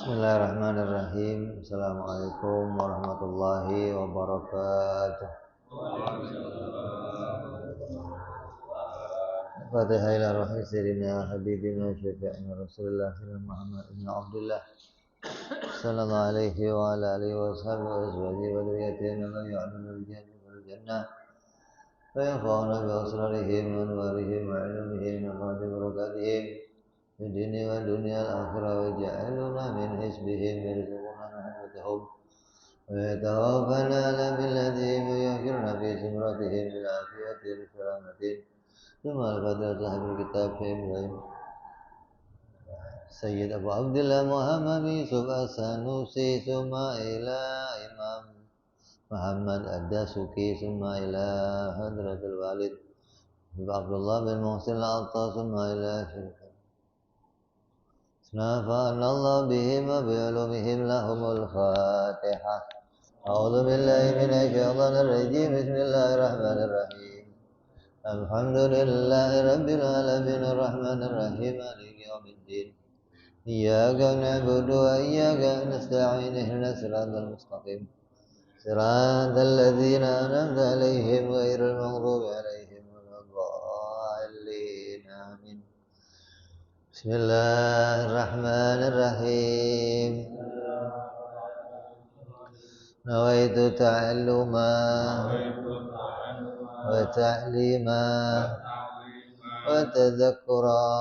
Bismillahirrahmanirrahim. Assalamualaikum warahmatullahi wabarakatuh. Fatihah ila rohi sayyidina habibina syafi'ina Rasulullah Muhammad ibn Abdullah sallallahu alaihi wa ala alihi wa sahbihi wa azwajihi wa dzurriyyatihi la ya'lamu al-jannah wal jannah wa yanfa'una bi asrarihim wa anwarihim wa ilmihim wa barakatihim في الدين والدنيا الآخرة وجعلنا من حزبهم يرزقنا رحمتهم ويتوفنا على ملتهم ويحشرنا في زمرتهم بالعافية والسلامة ثم الفترة صاحب الكتاب في إبراهيم سيد أبو عبد الله محمد يوسف السنوسي ثم إلى إمام محمد الدسوقي ثم إلى حضرة الوالد عبد الله بن محسن العطار ثم إلى شركة نفعنا الله بهم وبعلومهم لهم الفاتحة أعوذ بالله من الشيطان الرجيم بسم الله الرحمن الرحيم الحمد لله رب العالمين الرحمن الرحيم مالك يوم الدين إياك نعبد وإياك نستعين اهدنا الصراط المستقيم صراط الذين أنعمت عليهم غير المغضوب عليهم ولا الضالين آمين بسم الله الرحمن الرحيم نويت تعلما وتعليما وتذكرا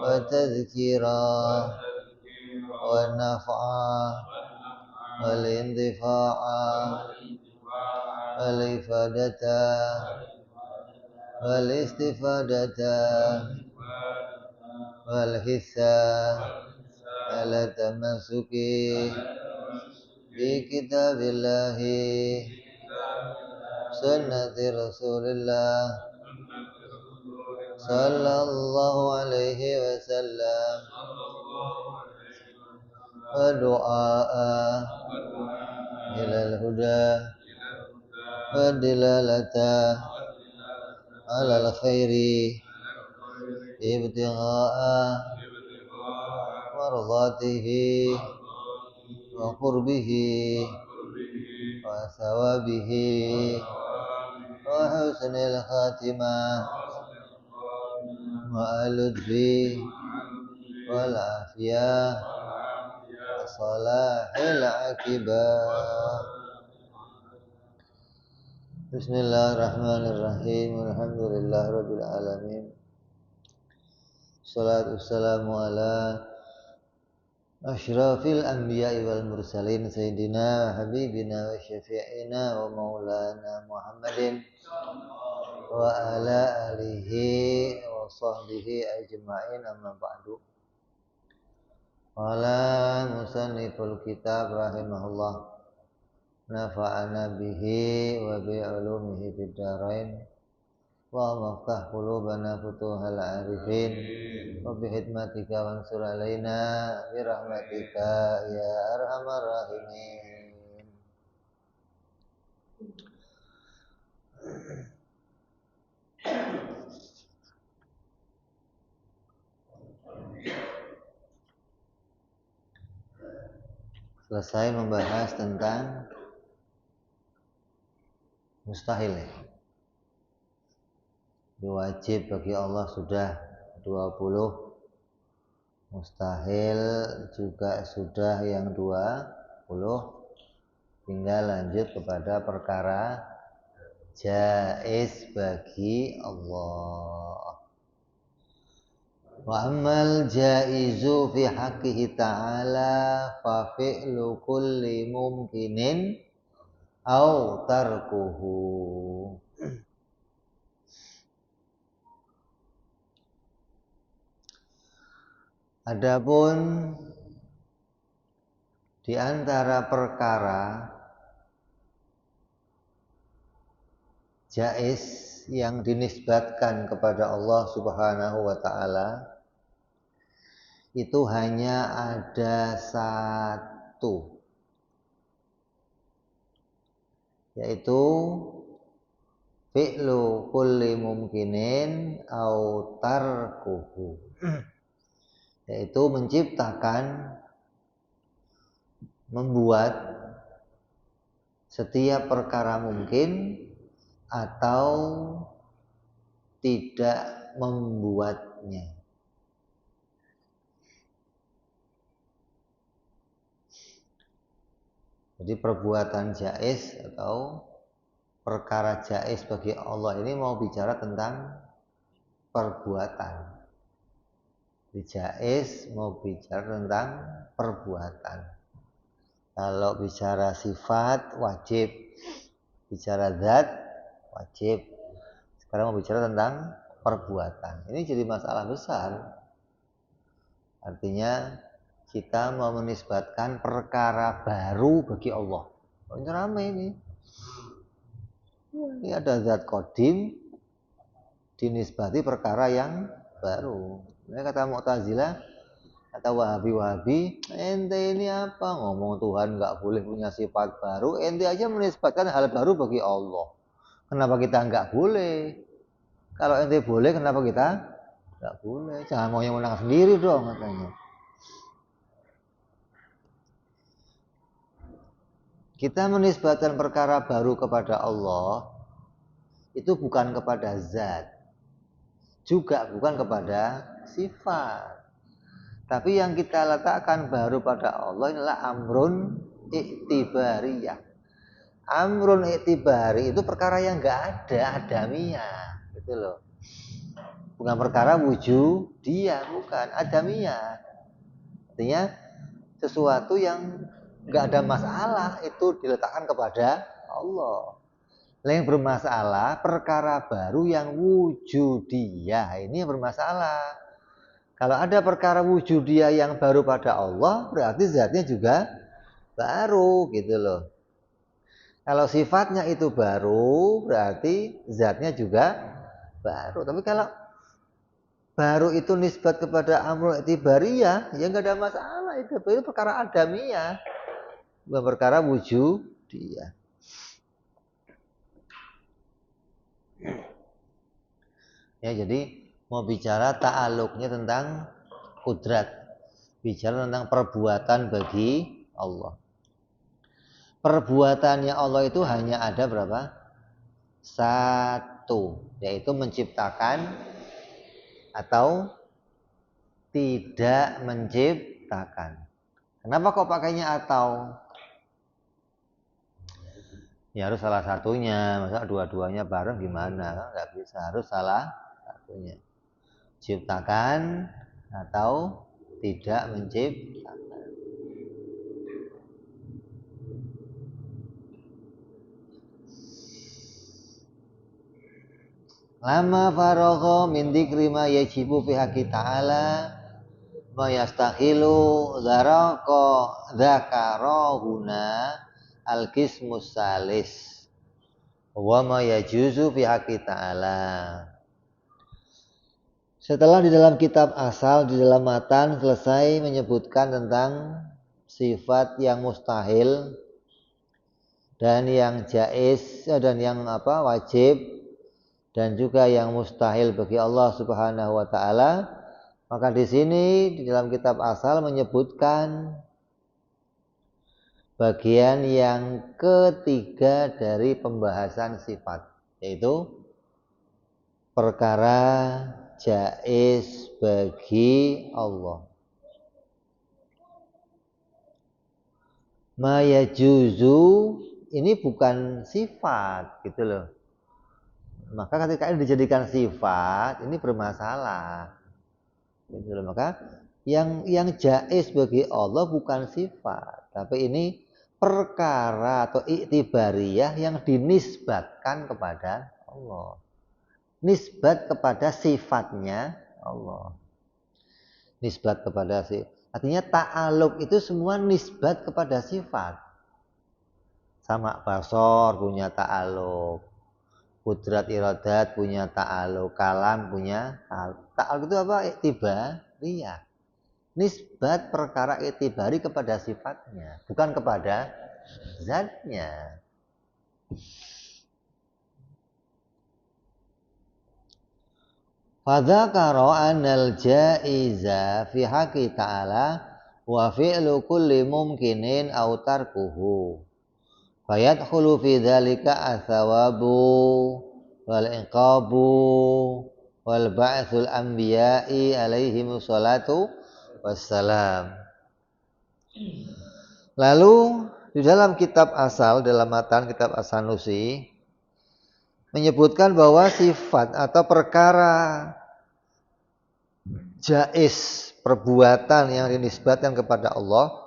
وتذكيرا والنفعا والانتفاعا والإفادة والاستفادة والحثا على التمسك بكتاب الله سنة رسول الله صلى الله عليه وسلم ودعاء إلى الهدى والدلالة على الخير ابتغاء مرضاته وقربه وثوابه وحسن الخاتمة واللطف والعافية وصلاح العاقبة بسم الله الرحمن الرحيم الحمد لله رب العالمين Salatu wassalamu ala asyrafil anbiya'i wal mursalin Sayyidina wa habibina wa syafi'ina wa maulana Muhammadin wa ala alihi wa sahbihi ajma'in amma ba'du. Qala musanniful kitab rahimahullah nafa'ana bihi wa bi'ulumihi fid dharain Allahumma aftah qulubana futuhal arifin wa bihidmatika wansur alaina birahmatika ya arhamar rahimin. Selesai membahas tentang mustahil ya. Wajib bagi Allah sudah 20, mustahil juga sudah yang 20, tinggal lanjut kepada perkara jaiz bagi Allah. Wa ammal jaizu fi haqqihi ta'ala fa fi'lu kulli mumkinin au tarkuhu. Adapun di antara perkara jaiz yang dinisbatkan kepada Allah Subhanahu wa taala itu hanya ada satu, yaitu fi'lu kulli mumkinin au tarkuhu, yaitu menciptakan membuat setiap perkara mungkin atau tidak membuatnya. Jadi perbuatan jaiz atau perkara jaiz bagi Allah ini mau bicara tentang perbuatan. Jaiz mau bicara tentang perbuatan. Kalau bicara sifat wajib, bicara zat wajib. Sekarang mau bicara tentang perbuatan. Ini jadi masalah besar. Artinya kita mau menisbatkan perkara baru bagi Allah. Oh, ini ramai ini. Ini ada zat qadim dinisbati perkara yang baru. Ini kata Mu'tazilah, kata Wahabi, ente ini apa? Ngomong Tuhan nggak boleh punya sifat baru, ente aja menisbatkan hal baru bagi Allah. Kenapa kita nggak boleh? Kalau ente boleh, kenapa kita nggak boleh? Jangan mau yang menang sendiri dong katanya. Kita menisbatkan perkara baru kepada Allah itu bukan kepada zat, juga bukan kepada sifat. Tapi yang kita letakkan baru pada Allah adalah amrun iktibariyah. Amrun iktibari itu perkara yang nggak ada adamiyah, gitu loh. Bukan perkara wujudiyah, bukan adamiyah. Artinya sesuatu yang nggak ada masalah itu diletakkan kepada Allah. Yang bermasalah perkara baru yang wujudiyah, ini yang bermasalah. Kalau ada perkara wujudiyah yang baru pada Allah, berarti zatnya juga baru, gitu loh. Kalau sifatnya itu baru, berarti zatnya juga baru. Tapi kalau baru itu nisbat kepada amrul i'tibariyah, ya nggak ada masalah. Itu perkara adamiyah, bukan perkara wujudiyah. Ya, jadi mau bicara ta'aluknya tentang kudrat, bicara tentang perbuatan bagi Allah. Perbuatannya Allah itu hanya ada berapa? Satu, yaitu menciptakan atau tidak menciptakan. Kenapa kok pakainya atau? Ya harus salah satunya, masa dua-duanya bareng gimana? Nggak bisa, harus salah satunya. Ciptakan atau tidak menciptakan. Lama faragha min dzikri ma yajibu fi haqqi ta'ala ma yastakhilu dzakarahuna al-qismus salis wa ma yajuzu fi haqqi ta'ala. Setelah di dalam kitab asal, di dalam matan selesai menyebutkan tentang sifat yang mustahil dan yang jaiz dan yang wajib dan juga yang mustahil bagi Allah Subhanahu wa taala, maka di sini di dalam kitab asal menyebutkan bagian yang ketiga dari pembahasan sifat, yaitu perkara jaiz bagi Allah. Ma yajuzu ini bukan sifat, gitu loh. Maka ketika ini dijadikan sifat, ini bermasalah. Gitu loh. Maka yang jaiz bagi Allah bukan sifat, tapi ini perkara atau iktibariyah yang dinisbatkan kepada Allah. Nisbat kepada sifatnya Allah. Nisbat kepada sifat. Artinya ta'aluk itu semua nisbat kepada sifat. Sama basor punya ta'aluk, kudrat iradat punya ta'aluk, kalam punya ta'aluk. Ta'aluk itu apa? Iktibariyah. Nisbat perkara iktibari kepada sifatnya, bukan kepada zatnya. Fadzakara anal jaiza fi haqqi ta'ala wa fi'lu kulli mumkinin aw tarkuhu fayadkhulu fi dzalika athawabu wal iqabu wal ba'tsul anbiya'i alaihimu sholatu wassalam. Lalu di dalam kitab asal, dalam matan kitab As-Sanusi menyebutkan bahwa sifat atau perkara jaiz, perbuatan yang dinisbatkan kepada Allah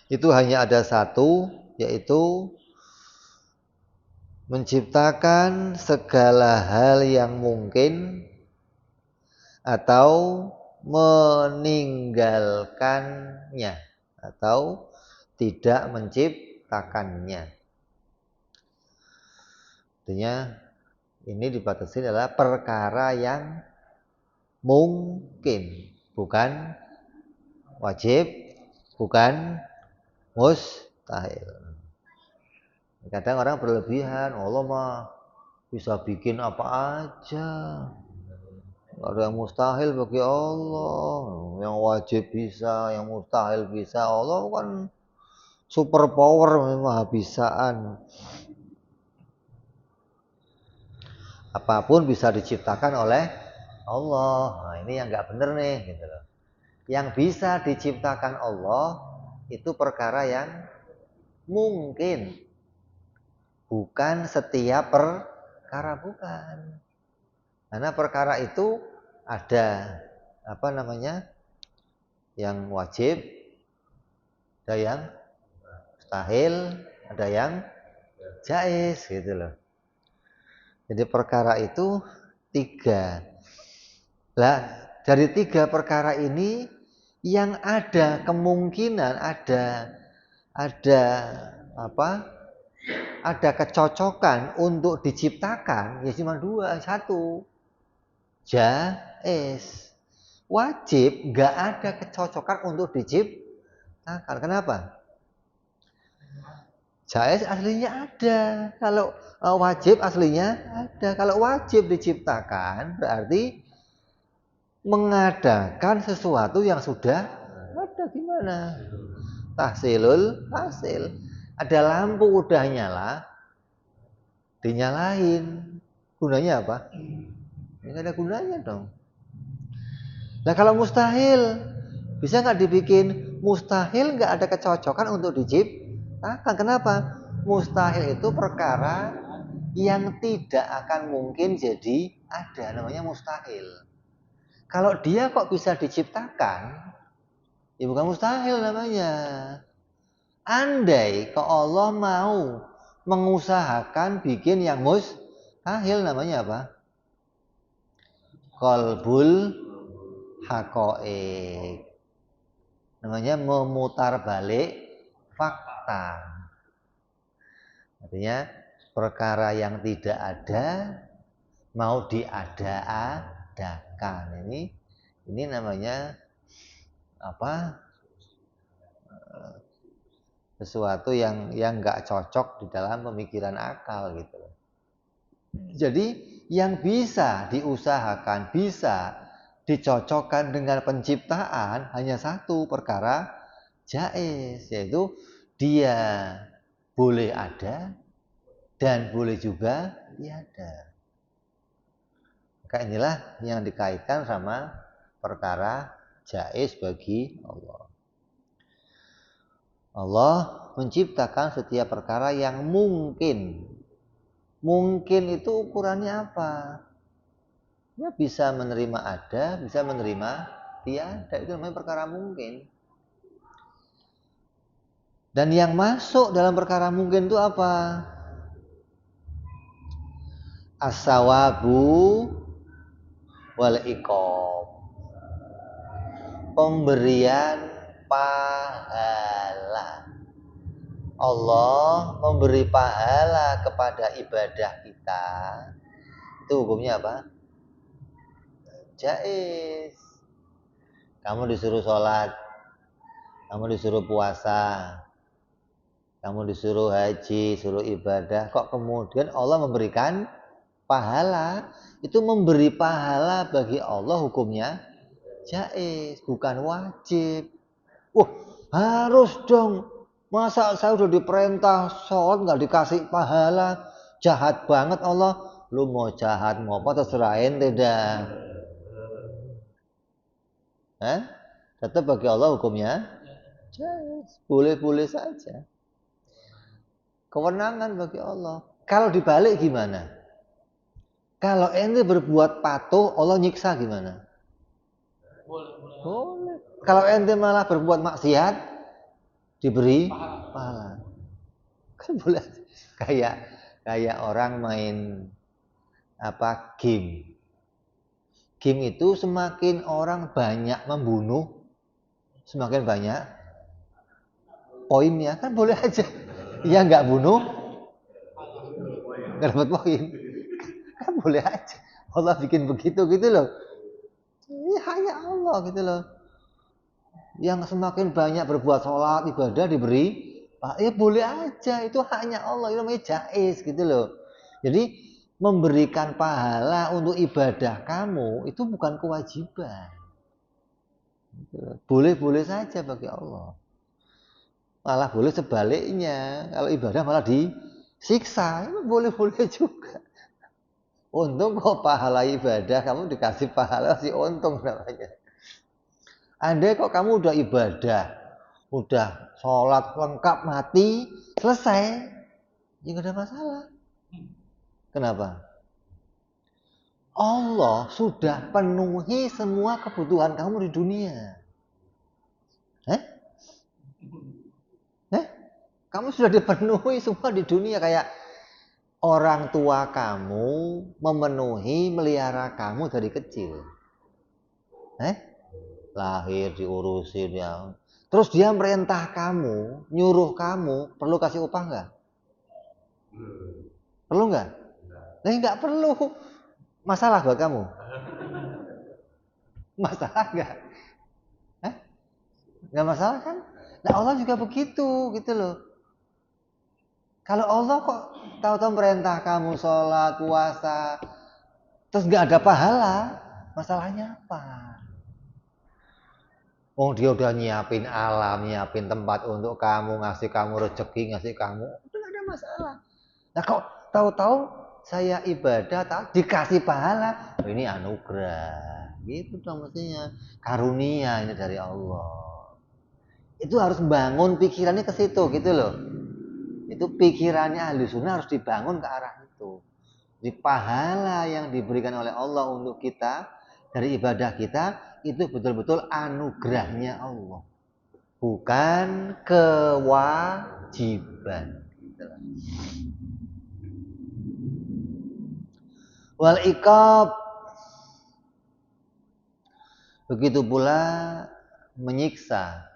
itu hanya ada satu, yaitu menciptakan segala hal yang mungkin atau meninggalkannya atau tidak menciptakannya. Artinya ini dibatasi adalah perkara yang mungkin, bukan wajib, bukan mustahil. Kadang orang berlebihan, Allah mah bisa bikin apa aja. Gak ada yang mustahil bagi Allah. Yang wajib bisa, yang mustahil bisa. Allah kan super power, maha bisaan. Apapun bisa diciptakan oleh Allah. Nah, ini yang nggak benar nih, gitu loh. Yang bisa diciptakan Allah itu perkara yang mungkin, bukan setiap perkara, bukan. Karena perkara itu ada yang wajib, ada yang mustahil, ada yang jaiz, gitu loh. Jadi perkara itu 3. Lah, dari 3 perkara ini yang ada kemungkinan ada kecocokan untuk diciptakan ya cuma 2, 1 jaiz. Wajib nggak ada kecocokan untuk diciptakan. Kenapa? Jaiz aslinya ada. Kalau wajib aslinya ada. Kalau wajib diciptakan berarti mengadakan sesuatu yang sudah ada. Gimana? Tahsilul hasil. Ada lampu udah nyala, dinyalain. Gunanya apa? Nggak ada gunanya dong. Nah kalau mustahil, bisa nggak dibikin mustahil nggak ada kecocokan untuk diciptakan? Kenapa? Mustahil itu perkara yang tidak akan mungkin jadi ada, namanya mustahil. Kalau dia kok bisa diciptakan, ya bukan mustahil namanya. Andai kalau Allah mau mengusahakan bikin yang mustahil, namanya apa? Qalbul haqaiq. Namanya memutar balik fakta. Artinya perkara yang tidak ada mau diada-adakan. Ini namanya sesuatu yang enggak cocok di dalam pemikiran akal gitu. Jadi yang bisa diusahakan, bisa dicocokkan dengan penciptaan hanya satu perkara jaiz, yaitu dia boleh ada dan boleh juga tiada. Maka inilah yang dikaitkan sama perkara jaiz bagi Allah. Allah menciptakan setiap perkara yang mungkin. Mungkin itu ukurannya apa? Ya bisa menerima ada, bisa menerima tiada. Itu namanya perkara mungkin. Dan yang masuk dalam perkara mungkin itu apa? As-sawabu wal iqab. Pemberian pahala. Allah memberi pahala kepada ibadah kita. Itu hukumnya apa? Jaiz. Kamu disuruh sholat, kamu disuruh puasa, kamu disuruh haji, suruh ibadah, kok kemudian Allah memberikan pahala? Itu memberi pahala bagi Allah hukumnya jaiz, bukan wajib. Wah, harus dong. Masa saya udah diperintah sholat nggak dikasih pahala? Jahat banget Allah. Lu mau jahat mau apa terserah ente dah. Tetap bagi Allah hukumnya jaiz, boleh-boleh saja. Kewenangan bagi Allah. Kalau dibalik gimana? Kalau ente berbuat patuh, Allah nyiksa gimana? Boleh. Kalau ente malah berbuat maksiat, diberi pahala. Kan boleh. Kayak orang main game. Game itu semakin orang banyak membunuh, semakin banyak poinnya. Kan boleh aja. Ya nggak bunuh, nggak dapat poin. Kan boleh aja. Allah bikin begitu gitu loh. Ini hanya Allah gitu loh. Yang semakin banyak berbuat sholat, ibadah diberi, ya boleh aja. Itu hanya Allah. Itu namanya jaiz gitu loh. Jadi memberikan pahala untuk ibadah kamu itu bukan kewajiban. Boleh-boleh saja bagi Allah. Malah boleh sebaliknya. Kalau ibadah malah disiksa, itu boleh-boleh juga. Untung kok pahala ibadah kamu dikasih pahala, sih untung namanya. Andai kok kamu udah ibadah, udah sholat lengkap mati, selesai, ya nggak ada masalah. Kenapa? Allah sudah penuhi semua kebutuhan kamu di dunia. Kamu sudah dipenuhi semua di dunia. Kayak orang tua kamu memenuhi, melihara kamu dari kecil. Lahir, diurusin ya. Terus dia merintah kamu, nyuruh kamu, perlu kasih upah nggak? Perlu nggak? Nah, nggak perlu. Masalah buat kamu? Masalah nggak? Nggak masalah kan? Nah Allah juga begitu, gitu loh. Kalau Allah kok tahu-tahu merintah kamu sholat, puasa, terus nggak ada pahala, masalahnya apa? Oh dia udah nyiapin alam, nyiapin tempat untuk kamu, ngasih kamu rezeki, ngasih kamu, itu nggak ada masalah. Nah kok tahu-tahu saya ibadah, dikasih pahala, oh, ini anugerah, gitu dong mestinya, karunia ini dari Allah. Itu harus bangun pikirannya ke situ, gitu loh. Itu pikirannya ahli sunnah harus dibangun ke arah itu. Jadi pahala yang diberikan oleh Allah untuk kita dari ibadah kita itu betul-betul anugerahnya Allah, bukan kewajiban. Wal iqab, begitu pula menyiksa.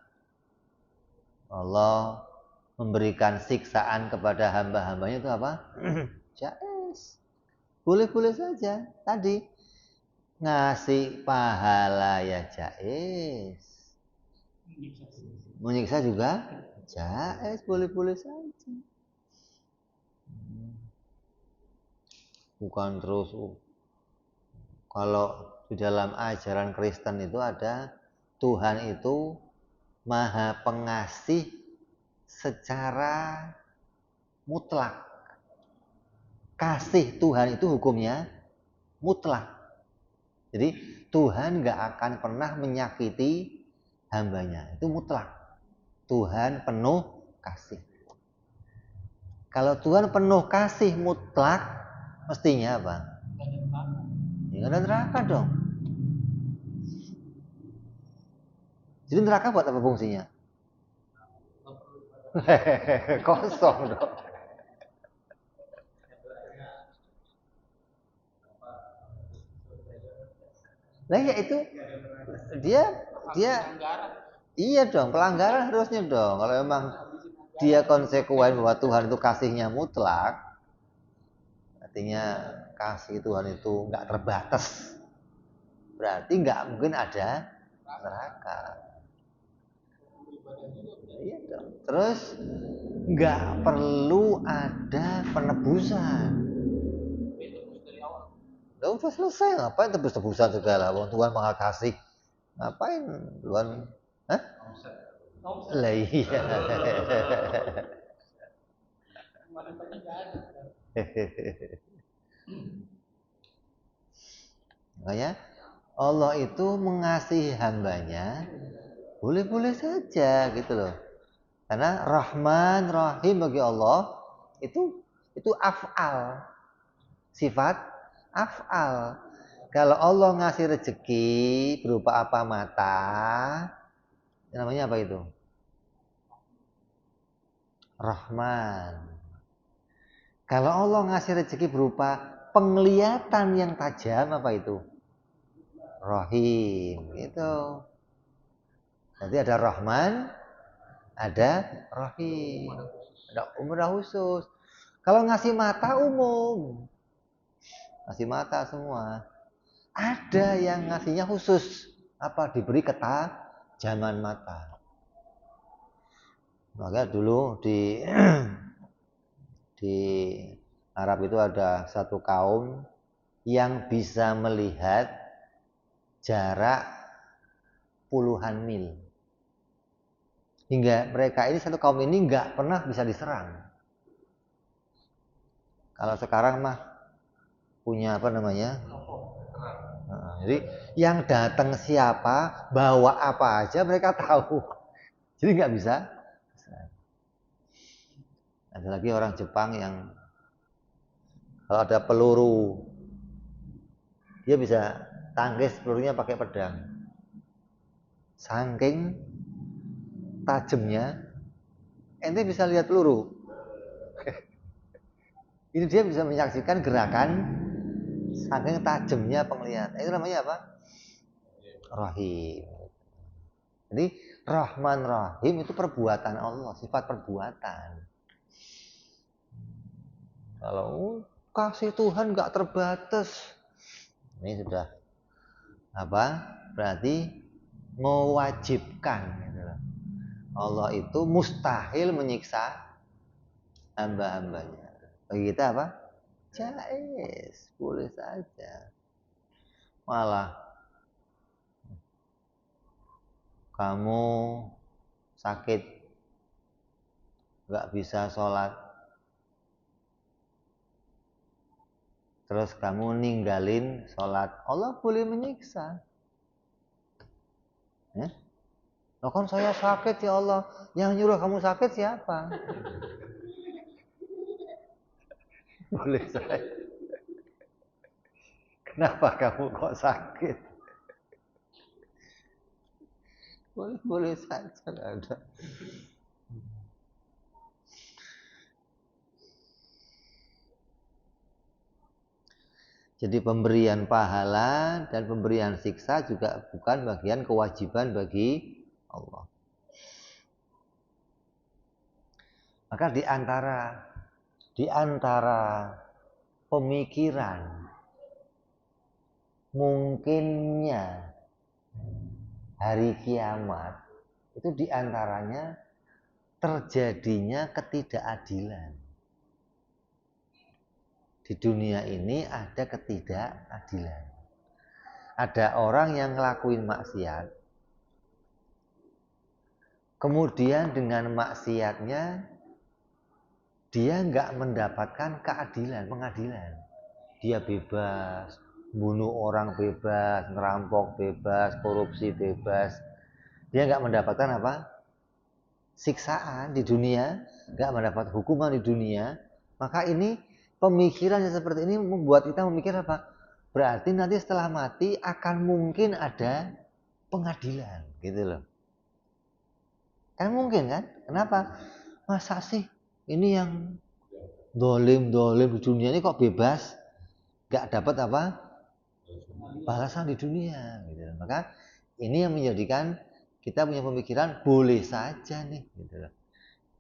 Allah memberikan siksaan kepada hamba-hambanya itu apa? Jaiz. Boleh-boleh saja. Tadi ngasih pahala ya jaiz. Menyiksa juga jaiz, boleh-boleh saja. Bukan terus kalau di dalam ajaran Kristen itu ada Tuhan itu Maha Pengasih secara mutlak. Kasih Tuhan itu hukumnya mutlak. Jadi Tuhan gak akan pernah menyakiti hambanya. Itu mutlak. Tuhan penuh kasih. Kalau Tuhan penuh kasih mutlak, mestinya apa? Ya ada neraka dong. Jadi neraka buat apa fungsinya? Kosong dong. Nah ya itu dia iya dong, pelanggaran harusnya dong. Kalau memang dia konsekuen bahwa Tuhan itu kasihnya mutlak, artinya kasih Tuhan itu nggak terbatas, berarti nggak mungkin ada neraka. Iya dong. Terus nggak perlu ada penebusan. Udah selesai, ngapain tebus-tebusan segala? Tuhan Maha Kasih, Ngapain duluan? Hah? Lah iya. Makanya Allah itu mengasihi hambanya boleh-boleh saja gitu loh. Karena Rahman Rahim bagi Allah itu af'al, sifat af'al. Kalau Allah ngasih rezeki berupa apa mata, namanya apa itu? Rahman. Kalau Allah ngasih rezeki berupa penglihatan yang tajam, apa itu? Rahim. Itu. Nanti ada Rahman, ada Rahim. Ada umur khusus. Kalau ngasih mata umum, ngasih mata semua. Ada yang ngasihnya khusus, apa diberi ketajaman mata. Maka dulu di Arab itu ada satu kaum yang bisa melihat jarak puluhan mil. Hingga mereka ini satu kaum ini nggak pernah bisa diserang. Kalau sekarang mah punya apa namanya? Nah, jadi yang datang siapa, bawa apa aja mereka tahu. Jadi nggak bisa. Ada lagi orang Jepang yang kalau ada peluru, dia bisa tangkis pelurunya pakai pedang. Saking tajamnya, ente bisa lihat peluru. Ini dia bisa menyaksikan gerakan saking tajamnya penglihatan. Itu namanya apa? Rahim. Jadi Rahman Rahim itu perbuatan Allah, sifat perbuatan. Kalau kasih Tuhan nggak terbatas, ini sudah apa? Berarti mewajibkan. Gitu. Allah itu mustahil menyiksa hamba-hambanya. Bagi kita apa? Jais, boleh saja. Malah kamu sakit, nggak bisa sholat, terus kamu ninggalin sholat, Allah boleh menyiksa. Ya? Loh kan saya sakit ya Allah, yang nyuruh kamu sakit siapa? Boleh saya. Kenapa kamu kok sakit? Boleh saja, nggak ada. Jadi pemberian pahala dan pemberian siksa juga bukan bagian kewajiban bagi Allah. Maka di antara pemikiran mungkinnya hari kiamat itu di antaranya terjadinya ketidakadilan. Di dunia ini ada ketidakadilan. Ada orang yang ngelakuin maksiat, kemudian dengan maksiatnya dia nggak mendapatkan keadilan, pengadilan. Dia bebas, bunuh orang bebas, ngerampok bebas, korupsi bebas. Dia nggak mendapatkan apa? Siksaan di dunia, nggak mendapat hukuman di dunia. Maka ini pemikiran yang seperti ini membuat kita memikir apa? Berarti nanti setelah mati akan mungkin ada pengadilan, gitu loh. Kan mungkin kan? Kenapa? Masa sih ini yang dolim di dunia ini kok bebas? Gak dapat apa? Balasan di dunia, gitu. Maka ini yang menjadikan kita punya pemikiran boleh saja nih, gitu loh.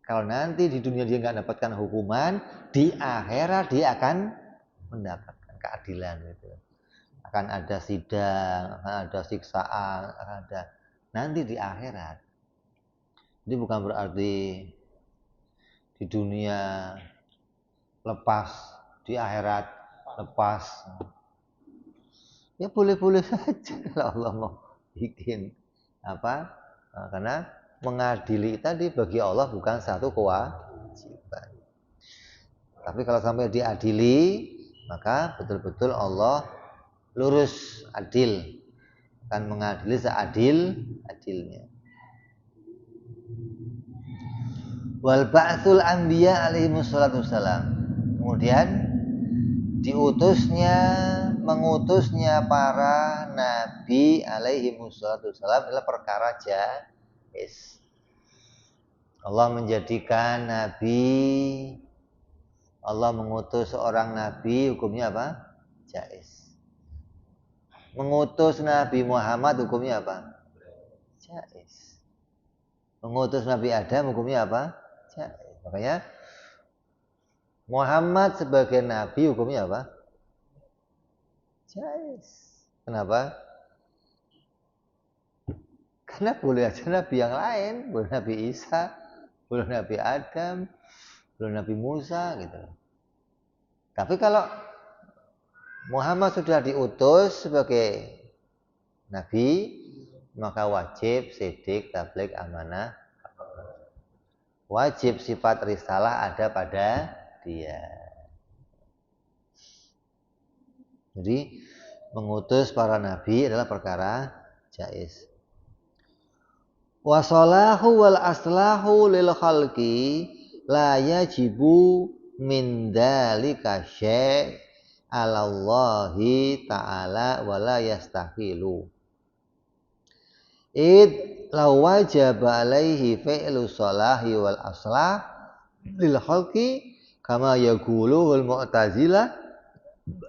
Kalau nanti di dunia dia nggak dapatkan hukuman, di akhirat dia akan mendapatkan keadilan, gitu. Akan ada sidang, akan ada siksaan, akan ada nanti di akhirat. Jadi bukan berarti di dunia lepas, di akhirat lepas. Ya boleh-boleh saja kalau Allah mau. bikin apa? Nah, karena mengadili tadi bagi Allah bukan satu kewajiban. Tapi kalau sampai diadili, maka betul-betul Allah lurus, adil, akan mengadili seadil-adilnya. Wal ba'tsul anbiya alaihi wassalatu wassalam. Kemudian mengutusnya para nabi alaihi wassalatu wassalam adalah perkara jaiz. Allah menjadikan nabi, Allah mengutus seorang nabi, hukumnya apa? Jaiz. Mengutus Nabi Muhammad hukumnya apa? Jaiz. Mengutus Nabi Adam hukumnya apa? Jaiz. Makanya Muhammad sebagai nabi hukumnya apa? Jaiz. Kenapa? Karena boleh aja nabi yang lain, boleh Nabi Isa, boleh Nabi Adam, boleh Nabi Musa gitu. Tapi kalau Muhammad sudah diutus sebagai nabi, maka wajib sidik, tabligh, amanah. Wajib sifat risalah ada pada dia. Jadi mengutus para nabi adalah perkara jaiz. Wasalahu wal aslahu lil khalqi la yajibu min dzalika syai' 'ala Allahi ta'ala wa la yastahilu. Law wajaba alaihi fi'lu salahi wal aslah lil khalqi kama yaqulu al mu'tazilah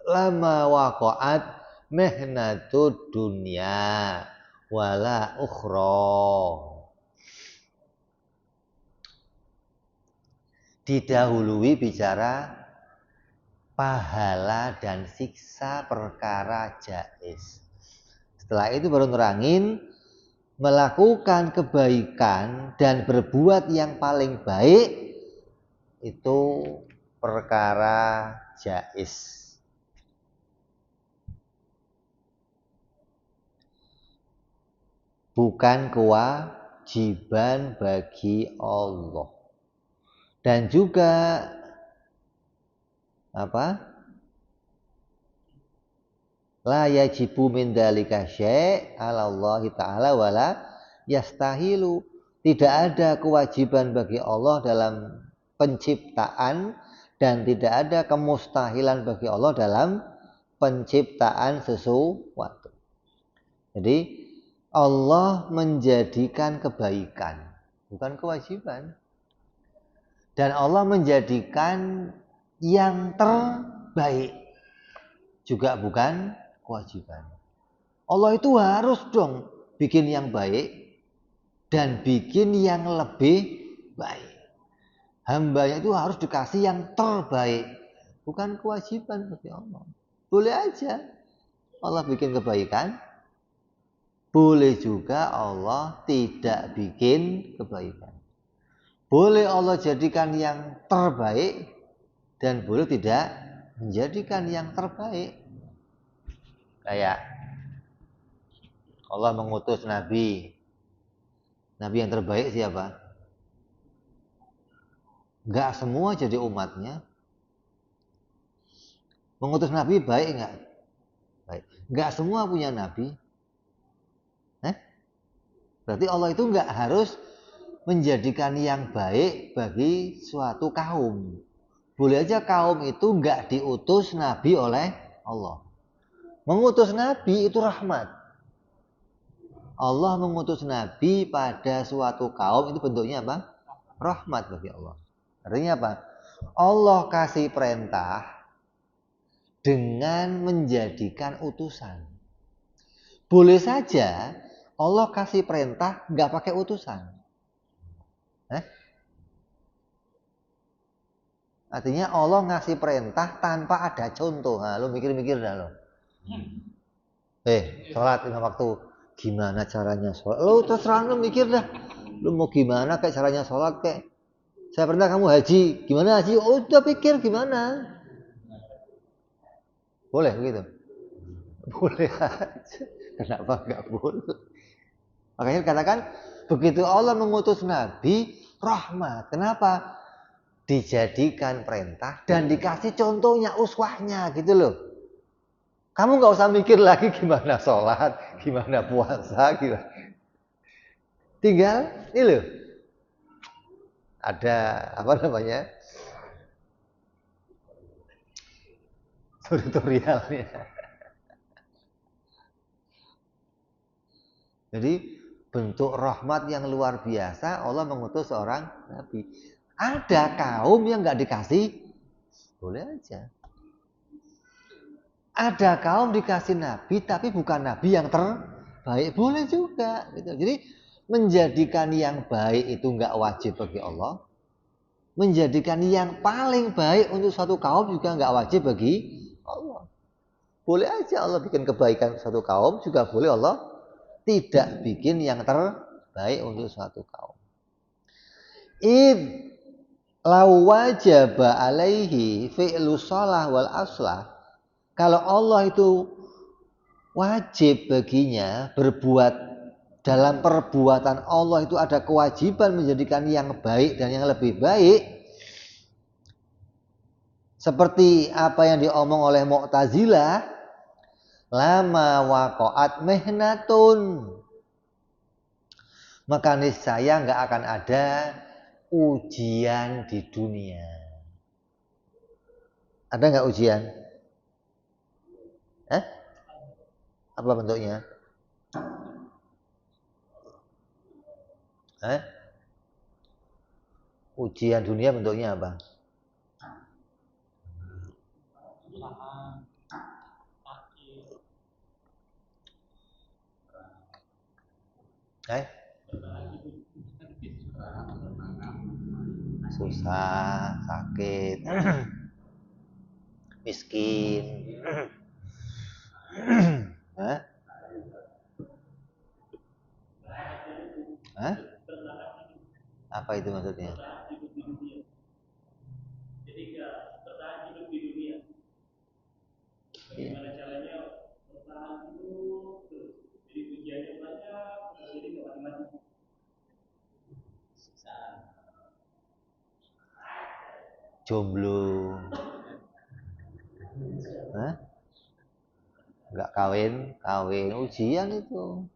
lama waqa'at mihnatud dunya wala ukhra. Didahului bicara pahala dan siksa perkara jaiz. Setelah itu baru nerangin melakukan kebaikan dan berbuat yang paling baik itu perkara jaiz. Bukan kewajiban bagi Allah. Dan juga la yajibu min dzalika syai' 'ala Allah ta'ala wala yastahilu. Tidak ada kewajiban bagi Allah dalam penciptaan dan tidak ada kemustahilan bagi Allah dalam penciptaan sesuatu. Jadi Allah menjadikan kebaikan, bukan kewajiban. Dan Allah menjadikan yang terbaik, juga bukan kewajiban. Allah itu harus dong bikin yang baik dan bikin yang lebih baik. Hambanya itu harus dikasih yang terbaik, bukan kewajiban bagi Allah. Boleh aja Allah bikin kebaikan, boleh juga Allah tidak bikin kebaikan. Boleh Allah jadikan yang terbaik dan boleh tidak menjadikan yang terbaik. Kayak Allah mengutus nabi. Nabi yang terbaik siapa? Enggak semua jadi umatnya. Mengutus nabi baik enggak? Baik. Enggak semua punya nabi. Berarti Allah itu enggak harus menjadikan yang baik bagi suatu kaum. Boleh aja kaum itu enggak diutus nabi oleh Allah. Mengutus nabi itu rahmat. Allah mengutus nabi pada suatu kaum itu bentuknya apa? Rahmat bagi Allah. Artinya apa? Allah kasih perintah dengan menjadikan utusan. Boleh saja Allah kasih perintah enggak pakai utusan. Artinya Allah ngasih perintah tanpa ada contoh. Nah, lo mikir-mikir dah lo. Sholat 5 waktu. Gimana caranya sholat? Lo terserah lo mikir dah. Lo mau gimana kayak caranya sholat kayak. Saya perintah kamu haji. Gimana haji? Oh, udah pikir gimana. Boleh begitu? Boleh aja. Kenapa enggak boleh? Makanya dikatakan begitu Allah mengutus Nabi rahmat. Kenapa? Dijadikan perintah dan dikasih contohnya, uswahnya gitu loh. Kamu nggak usah mikir lagi gimana sholat, gimana puasa, gimana. Tinggal ini loh. Ada apa namanya? Tutorialnya. Jadi bentuk rahmat yang luar biasa Allah mengutus seorang nabi. Ada kaum yang nggak dikasih, boleh aja. Ada kaum dikasih nabi tapi bukan nabi yang terbaik, boleh juga. Gitu. Jadi menjadikan yang baik itu nggak wajib bagi Allah. Menjadikan yang paling baik untuk suatu kaum juga nggak wajib bagi Allah. Boleh aja Allah bikin kebaikan suatu kaum, juga boleh Allah tidak bikin yang terbaik untuk suatu kaum. Id lau wajaba alaihi fi'lu shalah wal aslah. Kalau Allah itu wajib baginya berbuat, dalam perbuatan Allah itu ada kewajiban menjadikan yang baik dan yang lebih baik. Seperti apa yang diomong oleh Mu'tazilah, lama waqa'at mihnatun, maka niscaya nggak akan ada ujian di dunia. Ada nggak ujian? Apa bentuknya? Ujian dunia bentuknya apa? Susah, sakit, miskin. Apa itu maksudnya? Jadi bertahan hidup di dunia. Bagaimana caranya bertahan hidup? Jadi ujiannya banyak, jadi nggak mati-mati. Jomblo, nggak kawin ujian itu.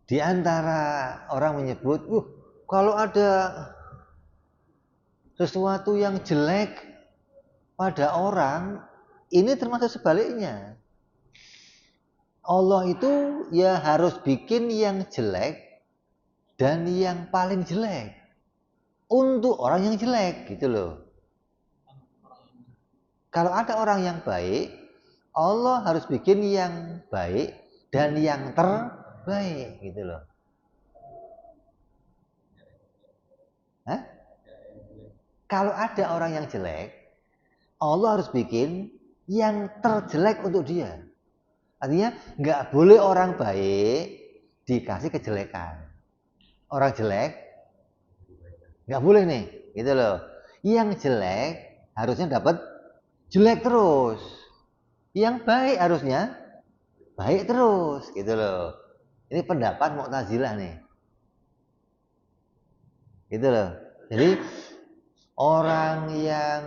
Di antara orang menyebut, kalau ada sesuatu yang jelek pada orang, ini termasuk sebaliknya. Allah itu ya harus bikin yang jelek dan yang paling jelek untuk orang yang jelek gitu loh. Kalau ada orang yang baik, Allah harus bikin yang baik dan yang terbaik gitu loh. Kalau ada orang yang jelek, Allah harus bikin yang terjelek untuk dia. Artinya nggak boleh orang baik dikasih kejelekan. Orang jelek nggak boleh nih, gitu loh. Yang jelek harusnya dapat jelek terus. Yang baik harusnya baik terus, gitu loh. Ini pendapat Mu'tazilah nih. Gitu loh. Jadi orang yang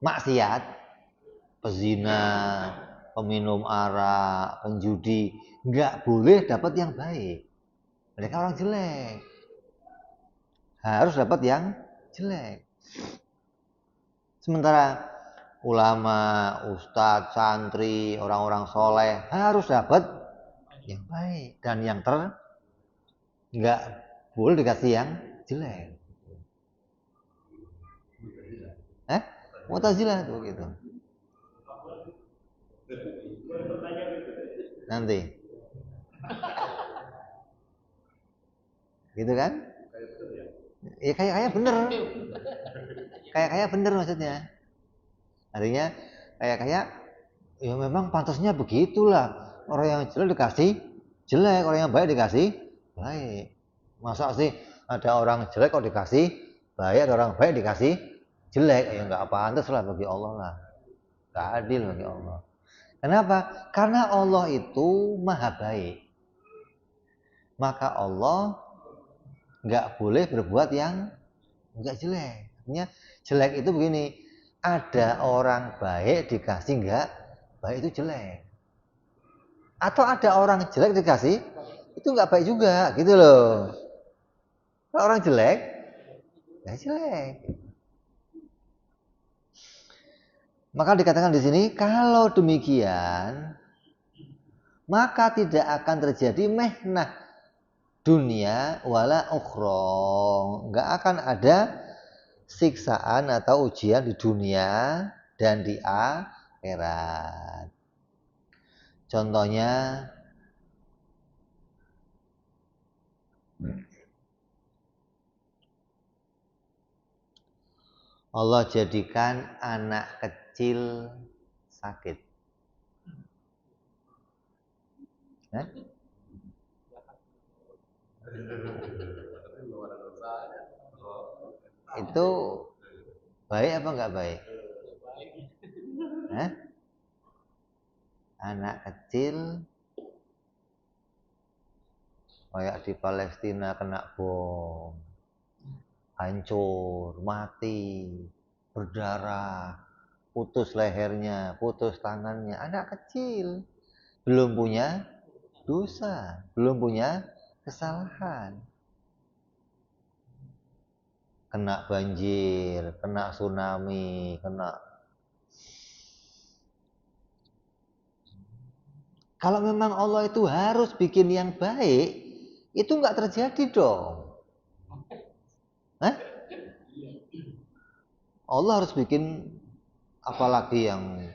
maksiat, pezina, peminum arak, penjudi, nggak boleh dapat yang baik. Mereka orang jelek, harus dapat yang jelek. Sementara ulama, ustadz, santri, orang-orang soleh harus dapat yang baik dan yang nggak boleh dikasih yang jelek. Mu'tazilah tuh gitu. Nanti gitu kan? Ya kayak bener. Kayak bener maksudnya. Artinya kayak ya memang pantasnya begitulah. Orang yang jelek dikasih jelek, orang yang baik dikasih baik. Masa sih ada orang jelek kok dikasih baik, ada orang baik dikasih jelek, ya nggak pantas lah bagi Allah lah, nggak adil bagi Allah. Kenapa? Karena Allah itu maha baik, maka Allah nggak boleh berbuat yang nggak jelek. Artinya jelek itu begini, ada orang baik dikasih nggak baik itu jelek, atau ada orang jelek dikasih itu nggak baik juga, gitu loh. Kalau orang jelek, ya jelek. Maka dikatakan di sini, kalau demikian, maka tidak akan terjadi mehnah dunia wala ukhra. Nggak akan ada siksaan atau ujian di dunia dan di akhirat. Contohnya, Allah jadikan anak kecil sakit. Itu baik apa enggak baik? Anak kecil kayak di Palestina kena bom, hancur, mati, berdarah, putus lehernya, putus tangannya, anak kecil, belum punya dosa, belum punya kesalahan. Kena banjir, kena tsunami, kena. Kalau memang Allah itu harus bikin yang baik, itu nggak terjadi dong. Allah harus bikin apalagi yang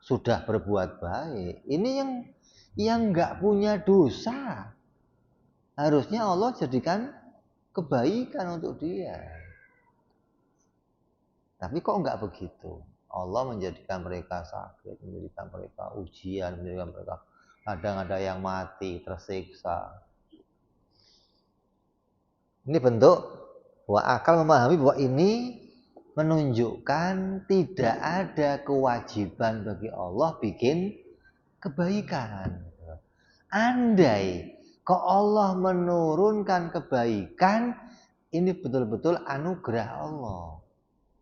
sudah berbuat baik. Ini yang nggak punya dosa, harusnya Allah jadikan kebaikan untuk dia. Tapi kok nggak begitu? Allah menjadikan mereka sakit, menjadikan mereka ujian, menjadikan mereka kadang ada yang mati, tersiksa. Ini bentuk bahwa akal memahami bahwa ini menunjukkan tidak ada kewajiban bagi Allah bikin kebaikan. Andai kok Allah menurunkan kebaikan, ini betul-betul anugerah Allah,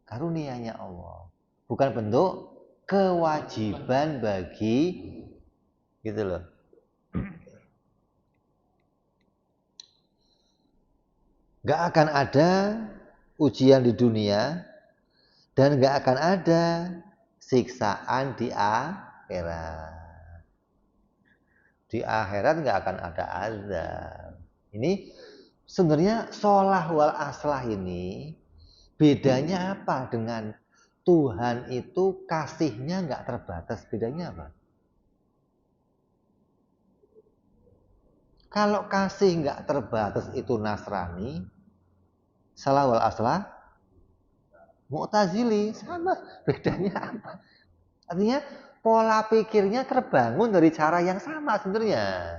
karunia-Nya Allah, bukan bentuk kewajiban bagi, gitu loh. Gak akan ada ujian di dunia dan gak akan ada siksaan di akhirat. Di akhirat gak akan ada azab. Ini sebenarnya sholah wal aslah ini bedanya apa dengan Tuhan itu kasihnya gak terbatas? Bedanya apa? Kalau kasih gak terbatas itu Nasrani, sholah wal aslah Mu'tazili, sama. Bedanya apa? Artinya pola pikirnya terbangun dari cara yang sama sebenarnya.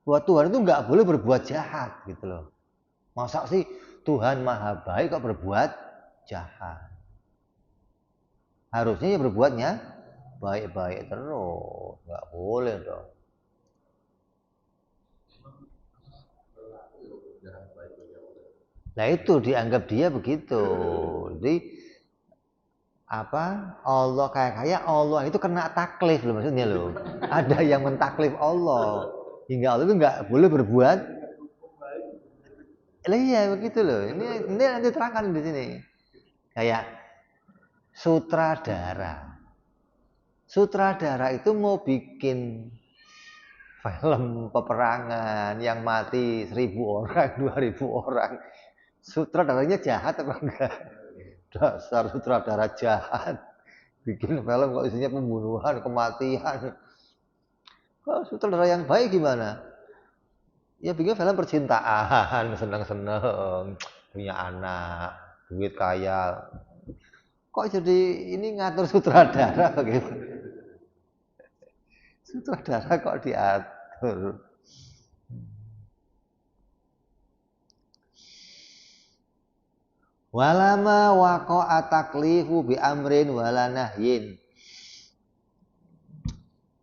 Bahwa Tuhan itu nggak boleh berbuat jahat, gitu loh. Masa sih Tuhan maha baik kok berbuat jahat? Harusnya ya berbuatnya baik-baik terus, nggak boleh dong. Nah itu dianggap dia begitu. Jadi Allah kayak Allah itu kena taklif loh, maksudnya loh. Ada yang mentaklif Allah hingga Allah itu nggak boleh berbuat. Iya begitu loh. Ini nanti terangkan di sini. Kayak sutradara itu mau bikin film peperangan yang mati 1000 orang, 2000 orang. Sutradaranya jahat apa enggak? Dasar sutradara jahat. Bikin film kok isinya pembunuhan, kematian. Kalau sutradara yang baik gimana? Ya bikin film percintaan, seneng-seneng, punya anak, duit kaya. Kok jadi ini ngatur sutradara gitu? Sutradara kok diatur? Walama waqa'a taklifu bi amrin wala nahyin.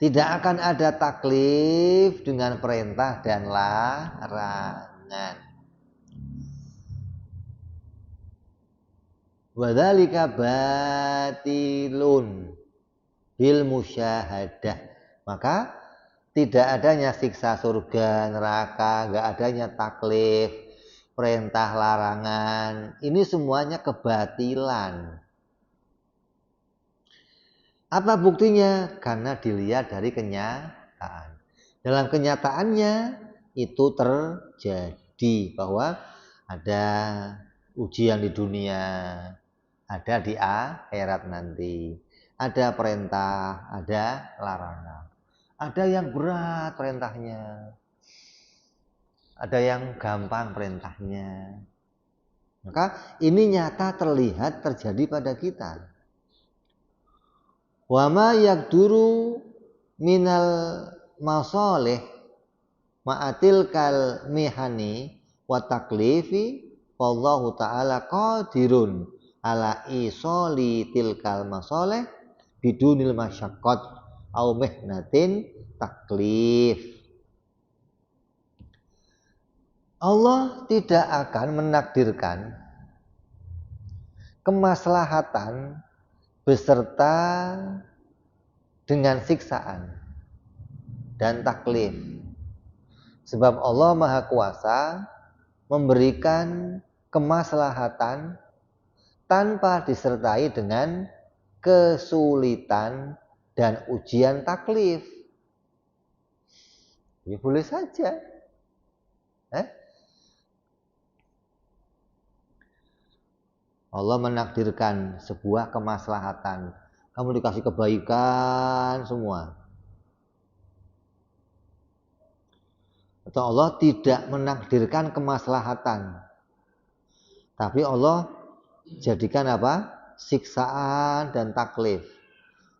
Tidak akan ada taklif dengan perintah dan larangan. Wadzalika batilun bil musyahadah. Maka tidak adanya siksa surga, neraka, enggak adanya taklif, perintah, larangan. Ini semuanya kebatilan. Apa buktinya? Karena dilihat dari kenyataan. Dalam kenyataannya itu terjadi bahwa ada ujian di dunia, ada di akhirat nanti, ada perintah, ada larangan. Ada yang berat perintahnya, ada yang gampang perintahnya. Maka ini nyata terlihat terjadi pada kita. Wa ma yaqduru minal masalih ma'atil kal mihani wa taklifi wallahu ta'ala qadirun ala isoli tilkal masalih bidunil masyaqqat au mihnatin taklif. Allah tidak akan menakdirkan kemaslahatan beserta dengan siksaan dan taklif. Sebab Allah Maha Kuasa memberikan kemaslahatan tanpa disertai dengan kesulitan dan ujian taklif. Ya boleh saja. Allah menakdirkan sebuah kemaslahatan. Kamu dikasih kebaikan semua. Atau Allah tidak menakdirkan kemaslahatan. Tapi Allah jadikan apa? Siksaan dan taklif.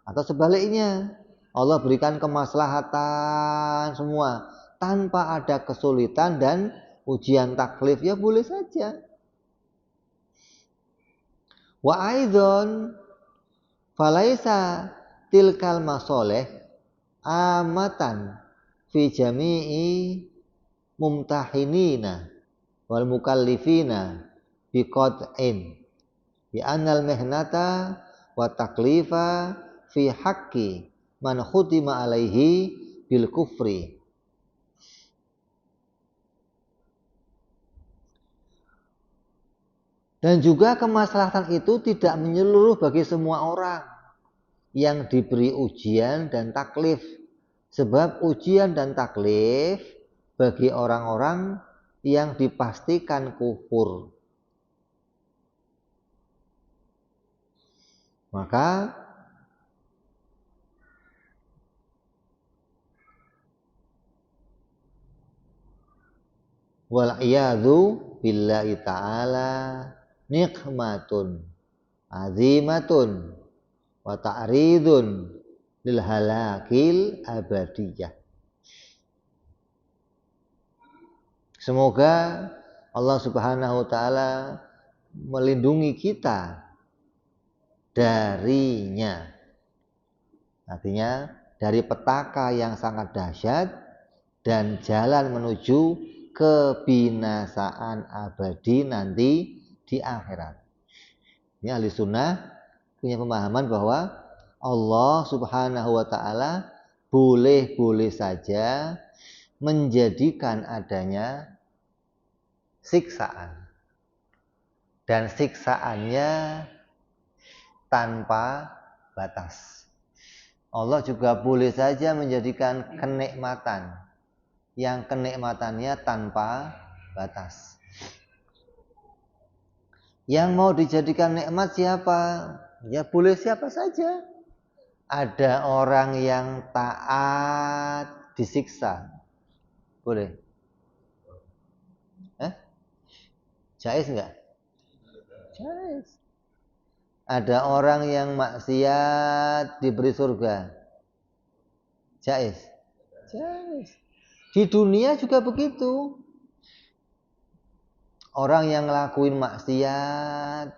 Atau sebaliknya, Allah berikan kemaslahatan semua tanpa ada kesulitan dan ujian taklif. Ya boleh saja. Wa aidzon falaisa tilkal masoleh amatan fi jami'i mumtahinina wal mukallifina biqad'in bi annal mihnata wa taklifa fi haqqi man khutima alaihi bil kufri. Dan juga kemaslahatan itu tidak menyeluruh bagi semua orang yang diberi ujian dan taklif. Sebab ujian dan taklif bagi orang-orang yang dipastikan kufur. Maka wal'iyadhu billahi ta'ala nikmatun azimatun wa ta'ridun lil halakil abadiyah. Semoga Allah Subhanahu wa taala melindungi kita darinya. Artinya dari petaka yang sangat dahsyat dan jalan menuju kebinasaan abadi nanti di akhirat. Ini ahli sunnah punya pemahaman bahwa Allah Subhanahu wa ta'ala boleh-boleh saja menjadikan adanya siksaan. Dan siksaannya tanpa batas. Allah juga boleh saja menjadikan kenikmatan yang kenikmatannya tanpa batas. Yang mau dijadikan nikmat siapa? Ya boleh siapa saja. Ada orang yang taat disiksa. Boleh? Jaiz enggak? Jaiz. Ada orang yang maksiat diberi surga. Jaiz. Jaiz. Di dunia juga begitu. Orang yang ngelakuin maksiat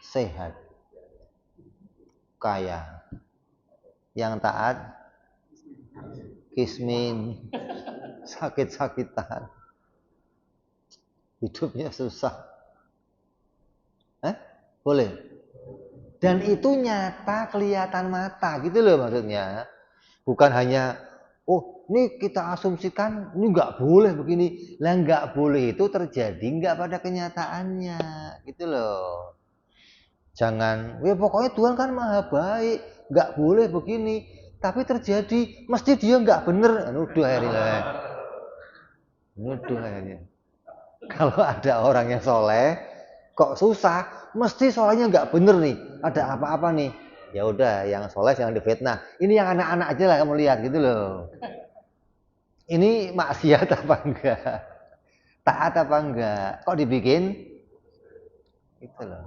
sehat, kaya. Yang taat kismin, sakit-sakitan, hidupnya susah. Boleh. Dan itu nyata, kelihatan mata gitu loh maksudnya. Bukan hanya, oh ini kita asumsikan, ini nggak boleh begini. Lah nggak boleh itu terjadi nggak pada kenyataannya gitu loh. Jangan, ya pokoknya Tuhan kan maha baik, nggak boleh begini. Tapi terjadi, mesti dia nggak bener. Nuduh akhirnya. Nuduh akhirnya. Kalau ada orang yang soleh, kok susah, mesti solehnya nggak bener nih. Ada apa-apa nih. Ya udah, yang soleh jangan difitnah. Ini yang anak-anak aja lah kamu lihat gitu loh. Ini maksiat apa enggak? Taat apa enggak? Kok dibikin? Gitu loh.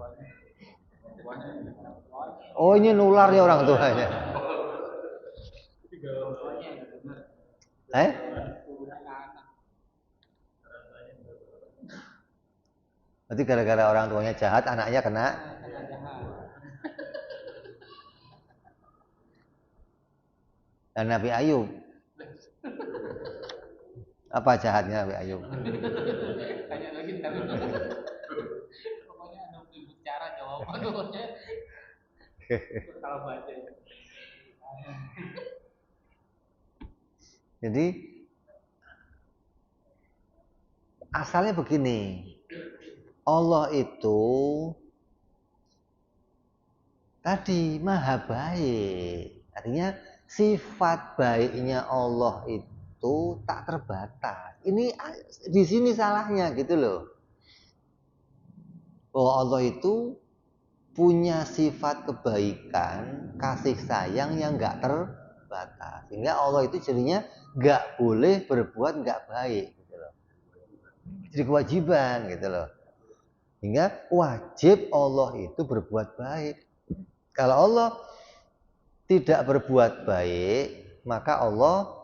Oh ini nular ya orang tuanya. Berarti gara-gara orang tuanya jahat, anaknya kena. Dan Nabi Ayub, apa jahatnya Nabi Ayub? Tanya lagi tapi pokoknya ada bicara jawabannya. Kalau baca. Jadi asalnya begini, Allah itu tadi maha baik. Artinya sifat baiknya Allah itu tak terbatas. Ini di sini salahnya gitu loh. Bahwa Allah itu punya sifat kebaikan, kasih sayang yang nggak terbatas. Sehingga Allah itu jadinya nggak boleh berbuat nggak baik gitu loh. Jadi kewajiban gitu loh. Hingga wajib Allah itu berbuat baik. Kalau Allah tidak berbuat baik, maka Allah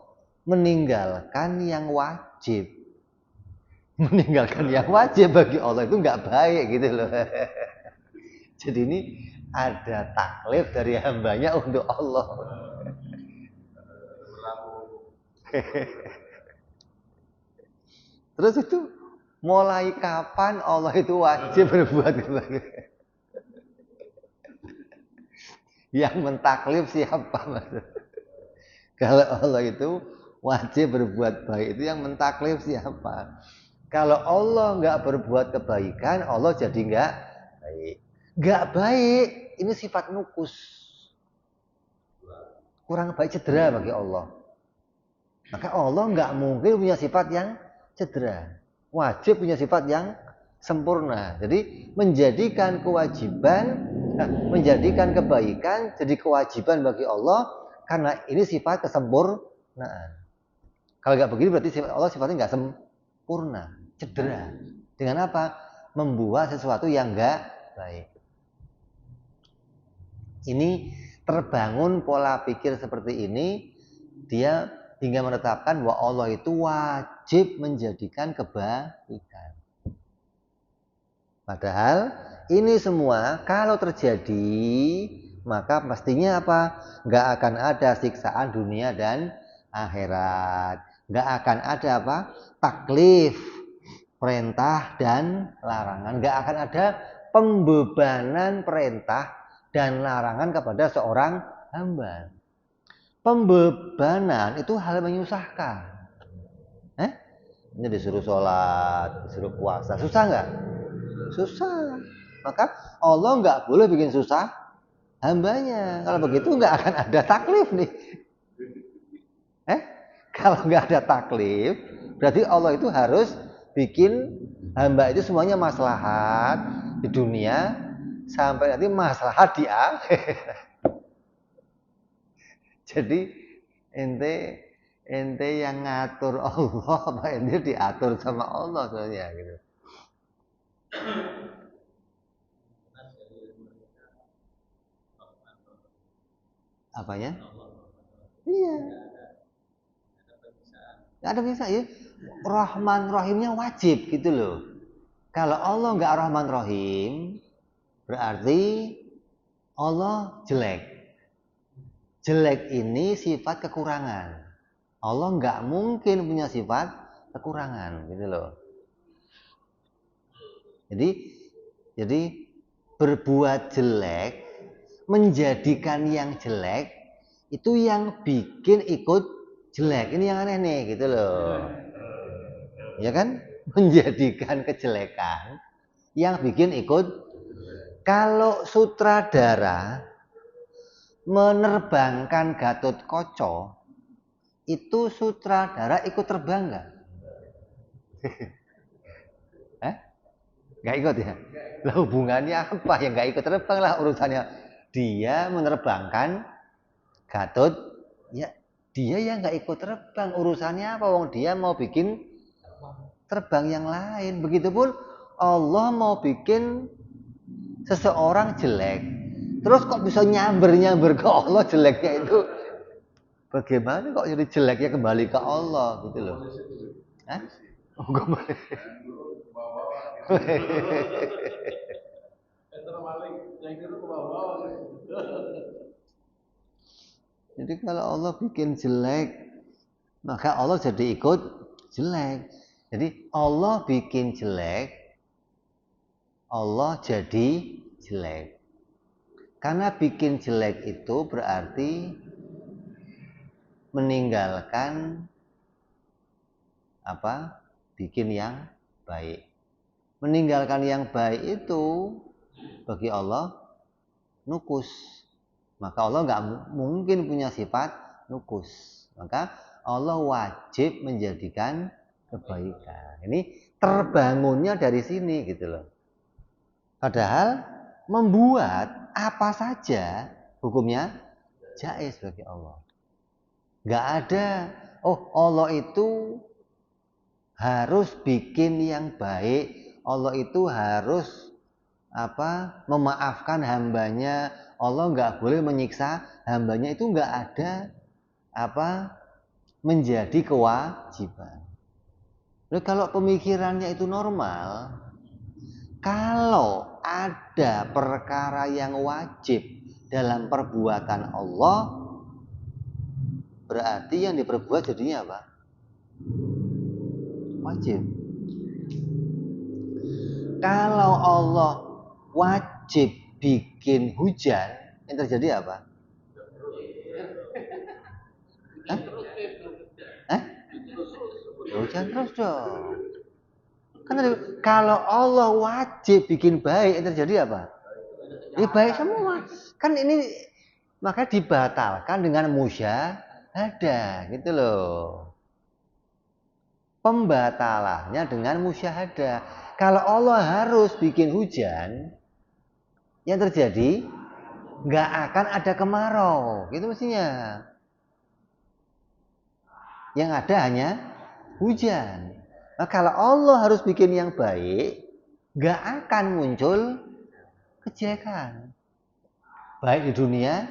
meninggalkan yang wajib. Meninggalkan yang wajib bagi Allah itu nggak baik gitu loh. Jadi ini ada taklif dari hambanya untuk Allah. Terus itu mulai kapan Allah itu wajib berbuat baik? Yang mentaklif siapa maksud? Kalau Allah itu wajib berbuat baik itu yang mentaklif siapa? Kalau Allah nggak berbuat kebaikan, Allah jadi nggak baik. Nggak baik, ini sifat nukus. Kurang baik, cedera bagi Allah. Maka Allah nggak mungkin punya sifat yang cedera. Wajib punya sifat yang sempurna. Jadi menjadikan kewajiban, menjadikan kebaikan jadi kewajiban bagi Allah karena ini sifat kesempurnaan. Kalau nggak begini berarti Allah sifatnya nggak sempurna, cedera. Dengan apa? Membuat sesuatu yang nggak baik. Ini terbangun pola pikir seperti ini, dia hingga menetapkan bahwa Allah itu wajib menjadikan kebaikan. Padahal ini semua kalau terjadi maka pastinya apa? Nggak akan ada siksaan dunia dan akhirat. Nggak akan ada apa? Taklif, perintah dan larangan. Nggak akan ada pembebanan perintah dan larangan kepada seorang hamba. Pembebanan itu hal yang menyusahkan. Ini disuruh sholat, disuruh puasa, susah nggak? Susah. Maka Allah nggak boleh bikin susah hambanya. Kalau begitu nggak akan ada taklif nih. Kalau nggak ada taklif, berarti Allah itu harus bikin hamba itu semuanya maslahat di dunia sampai nanti maslahat di akhir. Jadi ente yang ngatur Allah apa ente diatur sama Allah sebenarnya gitu. Apanya? Iya. Gak ada bisa ya. Rahman Rahimnya wajib gitu loh. Kalau Allah nggak Rahman Rahim, berarti Allah jelek. Jelek ini sifat kekurangan. Allah nggak mungkin punya sifat kekurangan gitu loh. Jadi berbuat jelek, menjadikan yang jelek, itu yang bikin ikut jelek. Ini yang aneh nih gitu loh. Ya kan? Menjadikan kejelekan yang bikin ikut. Kalau sutradara menerbangkan Gatot Kaca, itu sutradara ikut terbang nggak? Nggak ikut ya? Lah hubungannya apa? Ya nggak ikut terbang lah urusannya. Dia menerbangkan Gatot, ya dia yang nggak ikut terbang. Urusannya apa? Wong dia mau bikin terbang yang lain. Begitupun Allah mau bikin seseorang jelek. Terus kok bisa nyamber ke Allah jeleknya itu? Bagaimana kok jadi jeleknya kembali ke Allah gitu loh? Hah? Oh, kembali. Jadi kalau Allah bikin jelek, maka Allah jadi ikut jelek. Jadi Allah bikin jelek, Allah jadi jelek. Karena bikin jelek itu berarti meninggalkan apa? Bikin yang baik. Meninggalkan yang baik itu bagi Allah nukus. Maka Allah nggak mungkin punya sifat nukus. Maka Allah wajib menjadikan kebaikan. Ini terbangunnya dari sini gitu loh. Padahal membuat apa saja hukumnya jaiz bagi Allah. Nggak ada, oh Allah itu harus bikin yang baik. Allah itu harus memaafkan hambanya. Allah nggak boleh menyiksa hambanya, itu nggak ada menjadi kewajiban. Lalu kalau pemikirannya itu normal, kalau ada perkara yang wajib dalam perbuatan Allah, berarti yang diperbuat jadinya apa? Wajib. Kalau Allah wajib bikin hujan, yang terjadi apa? Hujan terus dong. Kan kalau Allah wajib bikin baik, yang terjadi apa? Baik semua. Kan ini maka dibatalkan dengan musyahadah, gitu loh. Pembatalannya dengan musyahadah. Kalau Allah harus bikin hujan, yang terjadi nggak akan ada kemarau, gitu mestinya. Yang ada hanya hujan. Nah, kalau Allah harus bikin yang baik, nggak akan muncul kejelekan, baik di dunia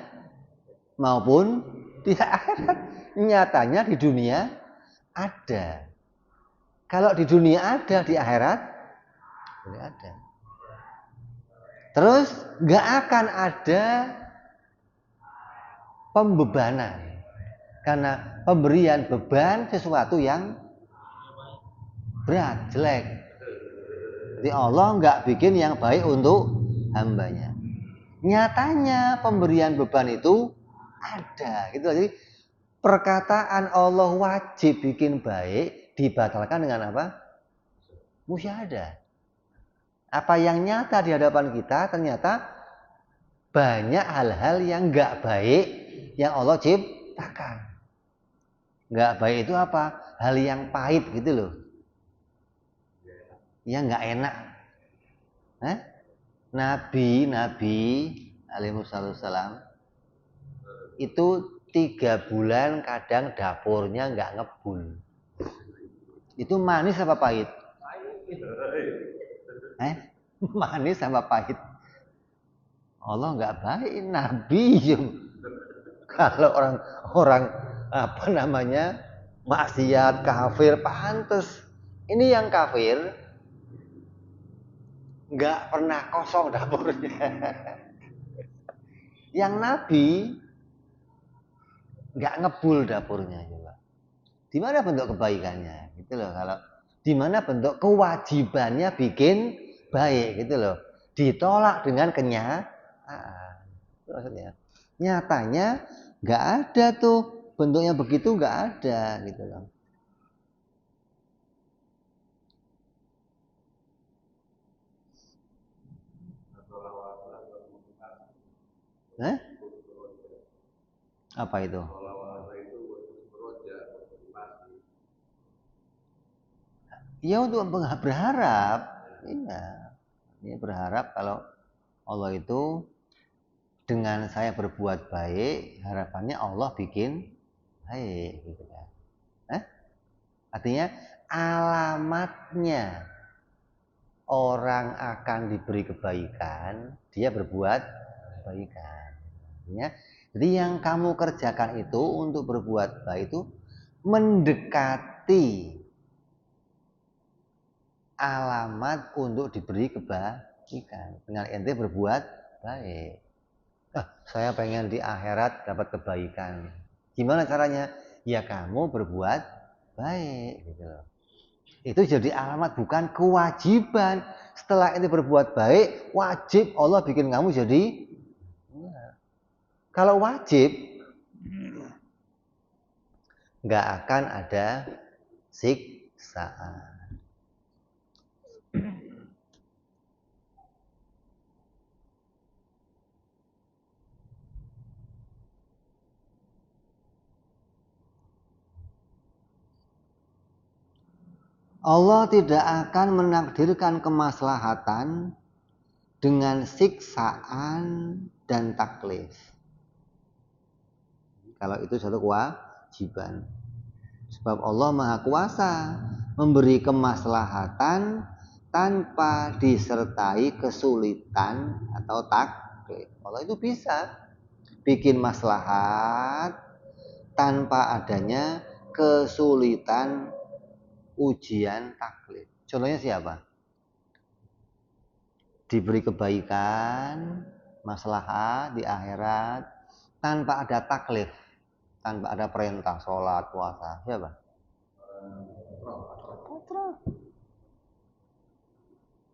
maupun di akhirat. Nyatanya di dunia ada. Kalau di dunia ada, di akhirat tidak ada. Terus nggak akan ada pembebanan, karena pemberian beban sesuatu yang berat, jelek. Jadi Allah nggak bikin yang baik untuk hambanya. Nyatanya pemberian beban itu ada, gitu. Jadi perkataan Allah wajib bikin baik dibatalkan dengan apa? Musyahadah. Apa yang nyata di hadapan kita ternyata banyak hal-hal yang nggak baik yang Allah ciptakan. Nggak baik itu apa? Hal yang pahit gitu loh. Yang nggak enak. Nabi alaihissalam itu 3 bulan kadang dapurnya nggak ngebul. Itu manis apa pahit? Manis sama pahit. Allah nggak baik, Nabi. Kalau orang maksiat, kafir, pantes. Ini yang kafir nggak pernah kosong dapurnya. Yang Nabi nggak ngebul dapurnya juga. Di mana bentuk kebaikannya? Gitu loh. Kalau di mana bentuk kewajibannya bikin baik gitu loh. Ditolak dengan kenyataan. Maksudnya nyatanya nggak ada tuh bentuknya begitu, nggak ada gitu loh. Apa itu? Ya untuk berharap, iya. Ini berharap kalau Allah itu dengan saya berbuat baik, harapannya Allah bikin baik, gitu kan? Artinya alamatnya orang akan diberi kebaikan, dia berbuat kebaikan. Artinya, jadi yang kamu kerjakan itu untuk berbuat baik itu mendekati alamat untuk diberi kebaikan dengan ente berbuat baik. Saya pengen di akhirat dapat kebaikan. Gimana caranya? Ya kamu berbuat baik gitu loh. Itu jadi alamat bukan kewajiban. Setelah ente berbuat baik, wajib Allah bikin kamu jadi. Kalau wajib nggak akan ada siksaan. Allah tidak akan menakdirkan kemaslahatan dengan siksaan dan taklif. Kalau itu satu kewajiban. Sebab Allah Maha Kuasa memberi kemaslahatan tanpa disertai kesulitan atau taklif. Allah itu bisa bikin maslahat tanpa adanya kesulitan ujian taklif. Contohnya siapa? Diberi kebaikan, maslahat di akhirat tanpa ada taklif, tanpa ada perintah sholat, puasa. Siapa? Fatrah.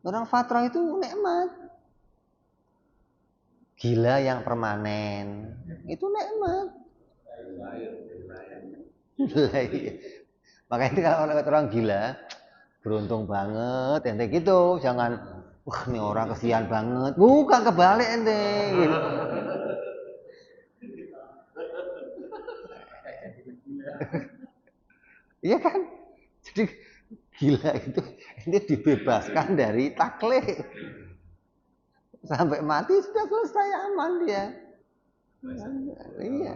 Orang fatrah itu nikmat. Gila yang permanen itu nikmat. Makanya itu kalau orang gila beruntung banget ente gitu, jangan wah ini orang kesian banget, bukan kebalik ente gitu. Iya kan, jadi gila itu ente dibebaskan dari taklif sampai mati sudah selesai, aman dia. Iya.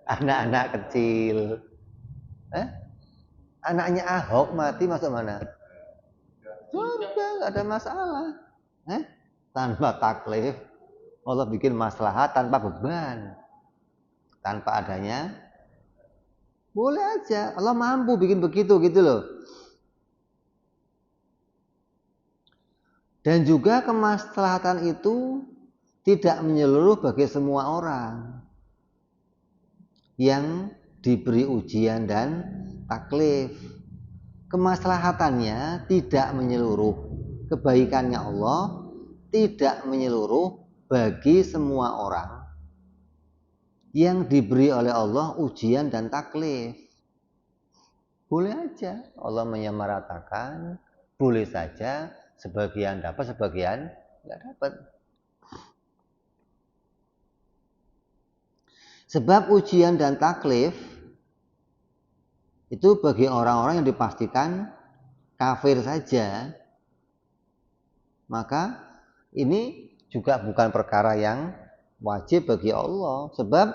Anak-anak kecil, anaknya Ahok mati masuk mana? Surga, nggak ada masalah. Tanpa taklif, Allah bikin maslahat tanpa beban, tanpa adanya. Boleh aja, Allah mampu bikin begitu gitu loh. Dan juga kemaslahatan itu tidak menyeluruh bagi semua orang yang diberi ujian dan taklif. Kemaslahatannya tidak menyeluruh, kebaikannya Allah tidak menyeluruh bagi semua orang yang diberi oleh Allah ujian dan taklif. Boleh aja Allah menyamaratakan, boleh saja sebagian dapat, sebagian nggak dapat. Sebab ujian dan taklif itu bagi orang-orang yang dipastikan kafir saja, maka ini juga bukan perkara yang wajib bagi Allah. Sebab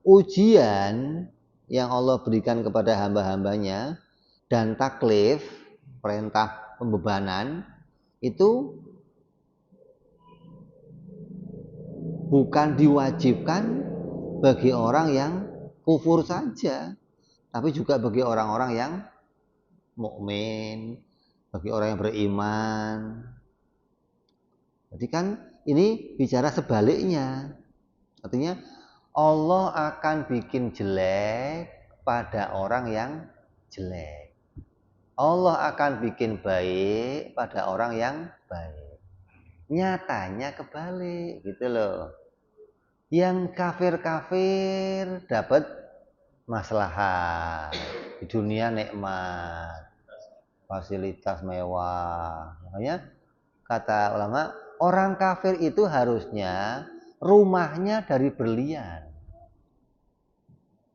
ujian yang Allah berikan kepada hamba-hambanya dan taklif, perintah pembebanan, itu bukan diwajibkan bagi orang yang kufur saja, tapi juga bagi orang-orang yang mukmin, bagi orang yang beriman. Jadi kan ini bicara sebaliknya. Artinya Allah akan bikin jelek pada orang yang jelek. Allah akan bikin baik pada orang yang baik. Nyatanya kebalik gitu loh. Yang kafir-kafir dapat maslahat, di dunia nikmat, fasilitas mewah. Makanya kata ulama, orang kafir itu harusnya rumahnya dari berlian,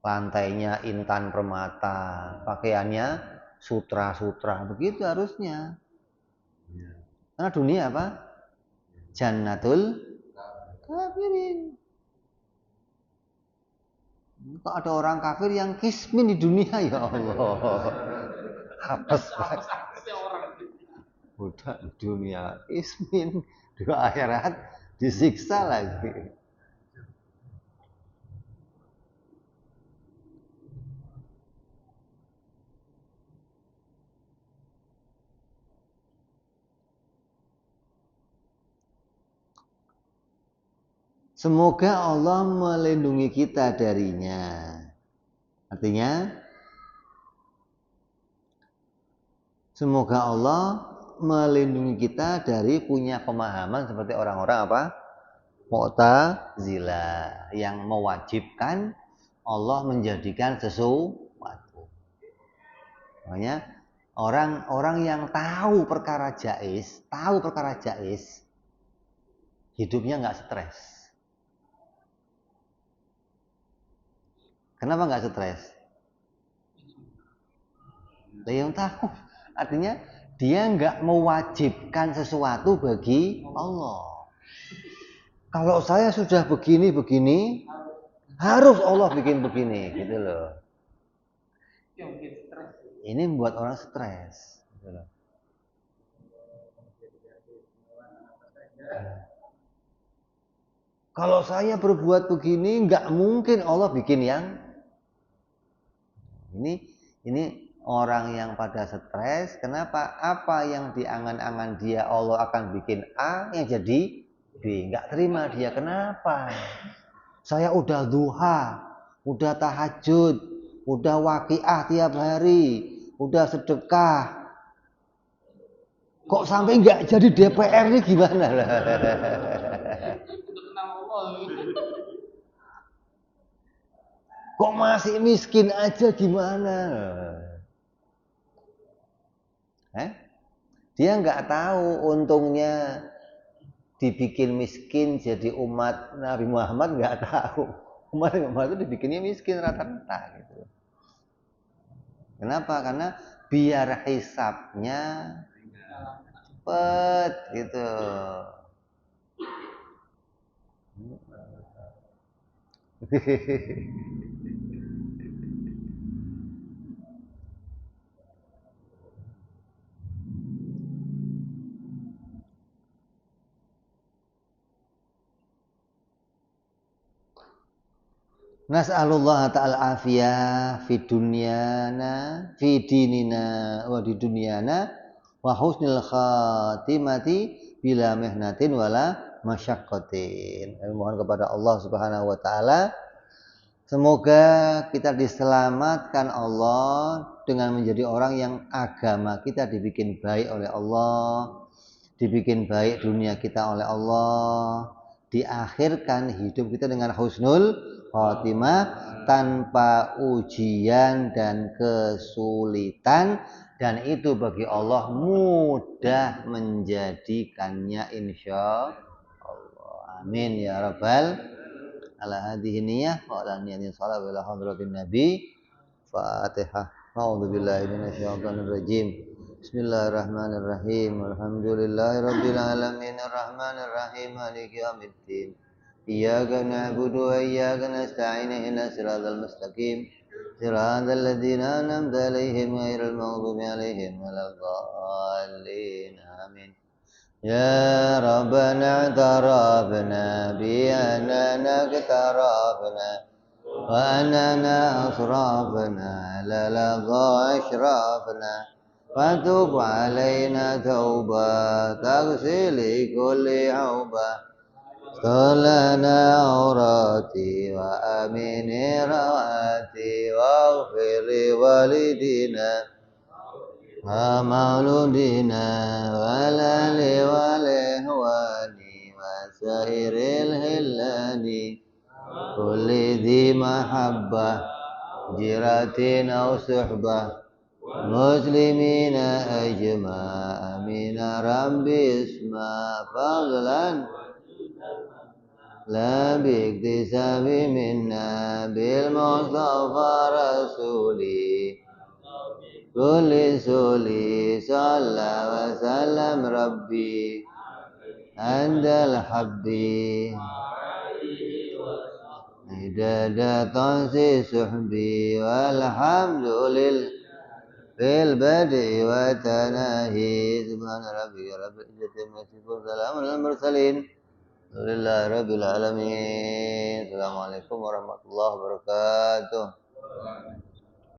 lantainya intan permata, pakaiannya sutra-sutra, begitu harusnya. Karena dunia apa? Jannatul kafirin. Kok ada orang kafir yang kismin di dunia, ya Allah. Hapes banget. Budak di dunia kismin, di akhirat disiksa lagi. Semoga Allah melindungi kita darinya. Artinya, semoga Allah melindungi kita dari punya pemahaman seperti orang-orang apa? Mu'tazilah yang mewajibkan Allah menjadikan sesuatu. Makanya orang-orang yang tahu perkara jaiz, hidupnya nggak stres. Kenapa nggak stres? Yang tahu, artinya dia nggak mewajibkan sesuatu bagi Allah. Kalau saya sudah begini, harus Allah bikin begini, gitu loh. Ini membuat orang stres. Gitu loh. Kalau saya berbuat begini, nggak mungkin Allah bikin yang ini orang yang pada stres. Kenapa? Apa yang diangan-angan dia Allah akan bikin A yang jadi B. Nggak terima dia. Kenapa? Saya udah duha, udah tahajud, udah waqiah tiap hari, udah sedekah. Kok sampai nggak jadi DPR nih gimana lah? Kok masih miskin aja gimana? Dia nggak tahu untungnya dibikin miskin jadi umat Nabi Muhammad, nggak tahu. Umat Nabi Muhammad itu dibikinnya miskin rata-rata gitu. Kenapa? Karena biar hisapnya cepet gitu. Nas'alullah ta'ala afiyah fi dunyana, fi dinina wa di dunyana wa husnil khatimati bila mihnatin wala masyaqqatin. Mohon kepada Allah Subhanahu wa taala semoga kita diselamatkan Allah dengan menjadi orang yang agama kita dibikin baik oleh Allah, dibikin baik dunia kita oleh Allah, diakhirkan hidup kita dengan husnul khatimah tanpa ujian dan kesulitan, dan itu bagi Allah mudah menjadikannya insya Allah. Amin ya rabbal ala hadhihi niyyah wa ala niyatin shalah wa ala hadratin nabi. Fatihah. A'udzu billahi minasyaitonir rajim. Bismillahirrahmanirrahim. Alhamdulillahirabbil alamin arrahmanir rahim maliki yaumiddin. Iyyaka na'budu wa iyyaka nasta'in ihdinas siratal mustaqim. Siratal ladzina an'amta 'alaihim ghairil maghdubi 'alaihim waladdallin. Amin. يا ربنا اعترفنا بأننا اقترفنا وأننا أسرافنا للغى أشرافنا فتب علينا توبة تغسل كل عوبة استر لنا عوراتي وأمن رواتي واغفر لوالدينا ومولودنا والآل والإخوان وسائر الهلان كل ذي محبة جيرة أو صحبة مسلمين أجمع أمين ربي اسمع فضلا لا باكتساب منا بالمصطفى رسولي كل سولي صلى وسلم ربي عند الحبي عدد طنس سحبي والحمد لله في البدء وتناهي سبحان ربك رب العزة عما يصفون سلام على المرسلين الحمد لله رب العالمين السلام عليكم ورحمة الله وبركاته